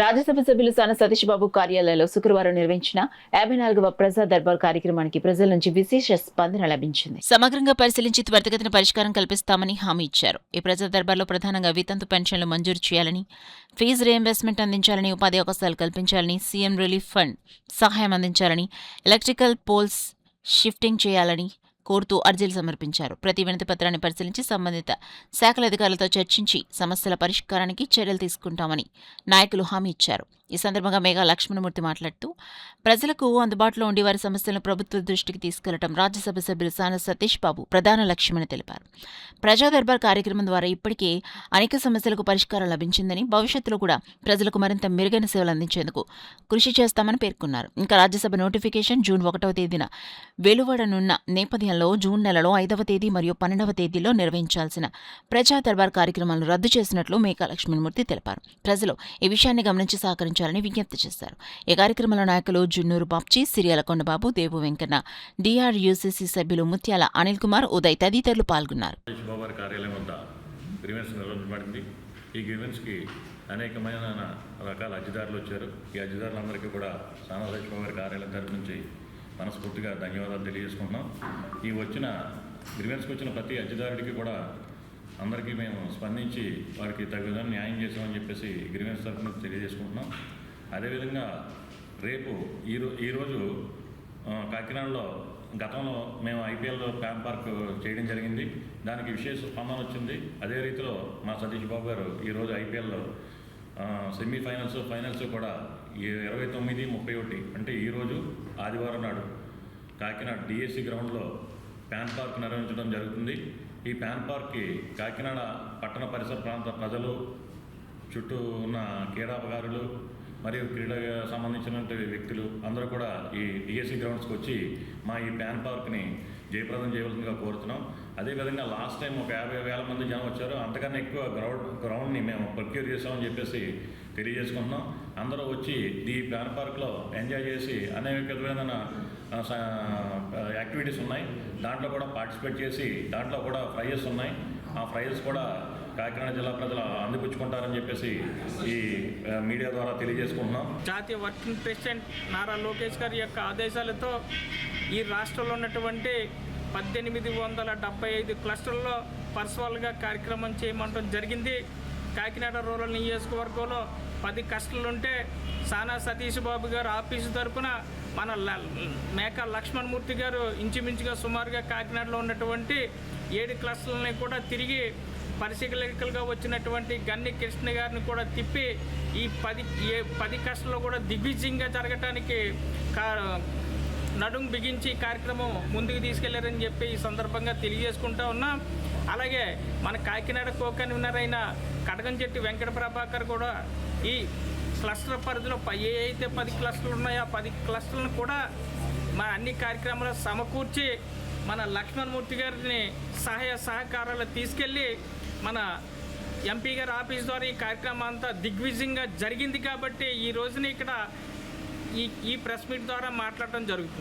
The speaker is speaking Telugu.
రాజ్యసభ సభ్యులు సాన సతీష్ బాబు కార్యాలయంలో శుక్రవారం నిర్వహించిన 54వ ప్రజా దర్బార్ కార్యక్రమానికి ప్రజల నుంచి విశేష స్పందన లభించింది. సమగ్రంగా పరిశీలించి త్వరితగతిన పరిష్కారం కల్పిస్తామని హామీ ఇచ్చారు. ఈ ప్రజా దర్బార్లో ప్రధానంగా వితంతు పెన్షన్లు మంజూరు చేయాలని, ఫీజు రీయింబర్స్మెంట్ అందించాలని, ఉపాధి అవకాశాలు కల్పించాలని, సీఎం రిలీఫ్ ఫండ్ సహాయం అందించాలని, ఎలక్ట్రికల్ పోల్స్ షిఫ్టింగ్ చేయాలని కోరుతూ అర్జీలు సమర్పించారు. ప్రతి వినతి పత్రాన్ని పరిశీలించి సంబంధిత శాఖల అధికారులతో చర్చించి సమస్యల పరిష్కారానికి చర్యలు తీసుకుంటామని నాయకులు హామీ ఇచ్చారు. ఈ సందర్భంగా మేఘా లక్ష్మణమూర్తి మాట్లాడుతూ ప్రజలకు అందుబాటులో ఉండి వారి సమస్యలను ప్రభుత్వ దృష్టికి తీసుకెళ్లడం రాజ్యసభ సభ్యులు సాన సతీష్ బాబు ప్రధాన లక్ష్యమని తెలిపారు. ప్రజా దర్బార్ కార్యక్రమం ద్వారా ఇప్పటికే అనేక సమస్యలకు పరిష్కారం లభించిందని, భవిష్యత్తులో కూడా ప్రజలకు మరింత మెరుగైన సేవలు అందించేందుకు కృషి చేస్తామని పేర్కొన్నారు. ఇంకా రాజ్యసభ నోటిఫికేషన్ జూన్ 1వ తేదీన వెలువడనున్న నేపథ్యంలో జూన్ నెలలో 5వ తేదీ మరియు 12వ తేదీలో నిర్వహించాల్సిన ప్రజా దర్బార్ కార్యక్రమాలను రద్దు చేసినట్లు మేఘా లక్ష్మణమూర్తి తెలిపారు. ప్రజలు ఈ విషయాన్ని గమనించి సహకరించాలని విజ్ఞప్తి చేశారు. ఈ కార్యక్రమంలో నాయకులు జున్నూరు బాబ్జీ, సిరియాల కొండబాబు, దేవు వెంకన్న, డిఆర్యూసీసీ సభ్యులు ముత్యాల అనిల్ కుమార్, ఉదయ్ తదితరులు పాల్గొన్నారు. ఈ గ్రీవెన్స్కి అనేకమైన రకాల అర్జీదారులు వచ్చారు. ఈ అర్జీదారులందరికీ కూడా సానా సతీష్ బాబు గారి కార్యాలయం తరఫు నుంచి మనస్ఫూర్తిగా ధన్యవాదాలు తెలియజేసుకుంటున్నాం. ఈ గ్రీవెన్స్కి వచ్చిన ప్రతి అర్జీదారుడికి కూడా అందరికీ మేము స్పందించి వారికి తగిన న్యాయం చేసామని చెప్పేసి గ్రీవెన్స్ తరఫున తెలియజేసుకుంటున్నాం. అదేవిధంగా రేపు ఈరోజు కాకినాడలో గతంలో మేము ఐపీఎల్లో ప్యాన్ పార్క్ చేయడం జరిగింది. దానికి విశేష స్పందన వచ్చింది. అదే రీతిలో మా సతీష్ బాబు గారు ఈరోజు ఐపీఎల్లో ఫైనల్స్ కూడా 29, 31 అంటే ఈరోజు ఆదివారం నాడు కాకినాడ డిఎస్సి గ్రౌండ్లో ప్యాన్ పార్క్ నిర్వహించడం జరుగుతుంది. ఈ ప్యాన్ పార్క్కి కాకినాడ పట్టణ పరిసర ప్రాంత ప్రజలు, చుట్టూ ఉన్న క్రీడాకారులు మరియు క్రీడకు సంబంధించిన వ్యక్తులు అందరూ కూడా ఈ డిఎస్సి గ్రౌండ్స్కి వచ్చి మా ఈ ప్యాన్ పార్క్ని జయప్రదం చేయవలసిందిగా కోరుతున్నాం. అదేవిధంగా లాస్ట్ టైం ఒక 50,000 మంది జనం వచ్చారు. అంతకన్నా ఎక్కువ గ్రౌండ్ని మేము ప్రొక్యూర్ చేసామని చెప్పేసి తెలియజేసుకుంటున్నాం. అందరూ వచ్చి ఈ ప్యాన్ పార్క్లో ఎంజాయ్ చేసి అనేక విధమైన యాక్టివిటీస్ ఉన్నాయి. దాంట్లో కూడా పార్టిసిపేట్ చేసి దాంట్లో కూడా ప్రైజెస్ ఉన్నాయి. ఆ ప్రైజెస్ కూడా కాకినాడ జిల్లా ప్రజలు అందిపుచ్చుకుంటారని చెప్పేసి ఈ మీడియా ద్వారా తెలియజేసుకుంటున్నాం. జాతీయ వర్కింగ్ ప్రెసిడెంట్ నారా లోకేష్ గారి యొక్క ఆదేశాలతో ఈ రాష్ట్రంలో ఉన్నటువంటి 1875 క్లస్టర్లో పర్సనల్గా కార్యక్రమం చేయమంటం జరిగింది. కాకినాడ రూరల్ నియోజకవర్గంలో 10 క్లస్టర్లు ఉంటే సానా సతీష్ బాబు గారు ఆఫీసు తరఫున మన మేఘా లక్ష్మణమూర్తి గారు ఇంచుమించుగా సుమారుగా కాకినాడలో ఉన్నటువంటి 7 క్లస్టర్లని కూడా తిరిగి పరిశీలకులుగా వచ్చినటువంటి గన్ని కృష్ణ గారిని కూడా తిప్పి ఈ 10 క్లస్టర్లో కూడా దిగ్విజయంగా జరగటానికి నడుం బిగించి కార్యక్రమం ముందుకు తీసుకెళ్లారని చెప్పి ఈ సందర్భంగా తెలియజేసుకుంటా ఉన్నాం. అలాగే మన కాకినాడ కో కన్వీనర్ అయిన కడగంచెట్టి వెంకట ప్రభాకర్ కూడా ఈ క్లస్టర్ పరిధిలో ఏ అయితే 10 క్లస్టర్లు ఉన్నాయో ఆ 10 క్లస్టర్లను కూడా మన అన్ని కార్యక్రమాలు సమకూర్చి మన లక్ష్మణమూర్తి గారిని సహాయ సహకారాలు తీసుకెళ్ళి మన ఎంపీ గారి ఆఫీస్ ద్వారా ఈ కార్యక్రమం అంతా దిగ్విజయంగా జరిగింది. కాబట్టి ఈ రోజున ఇక్కడ ఈ ప్రెస్ మీట్ ద్వారా మాట్లాడటం జరుగుతుంది.